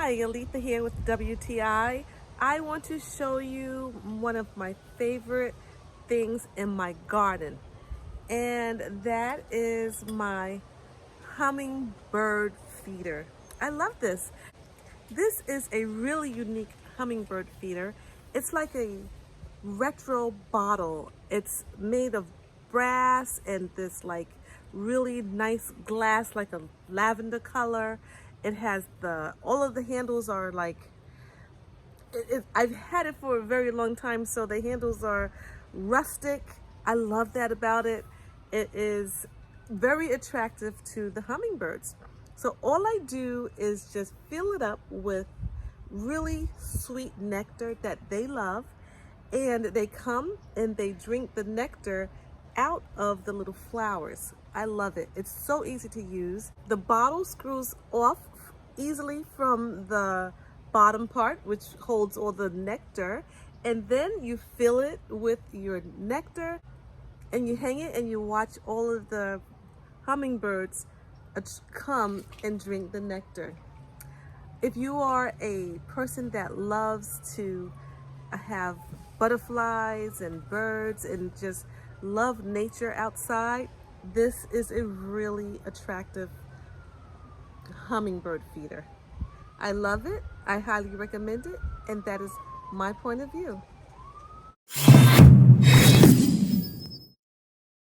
Hi, Alita here with WTI. I want to show you one of my favorite things in my garden, and that is my hummingbird feeder. I love this. This is a really unique hummingbird feeder. It's like a retro bottle. It's made of brass and this like really nice glass, like a lavender color. It has all of the handles are like, I've had it for a very long time, so the handles are rustic. I love that about it. It is very attractive to the hummingbirds. So all I do is just fill it up with really sweet nectar that they love, and they come and they drink the nectar out of the little flowers. I love it. It's so easy to use. The bottle screws off easily from the bottom part, which holds all the nectar, and then you fill it with your nectar and you hang it and you watch all of the hummingbirds come and drink the nectar. If you are a person that loves to have butterflies and birds and just love nature outside, this is a really attractive hummingbird feeder. I love it. I highly recommend it, and that is my point of view.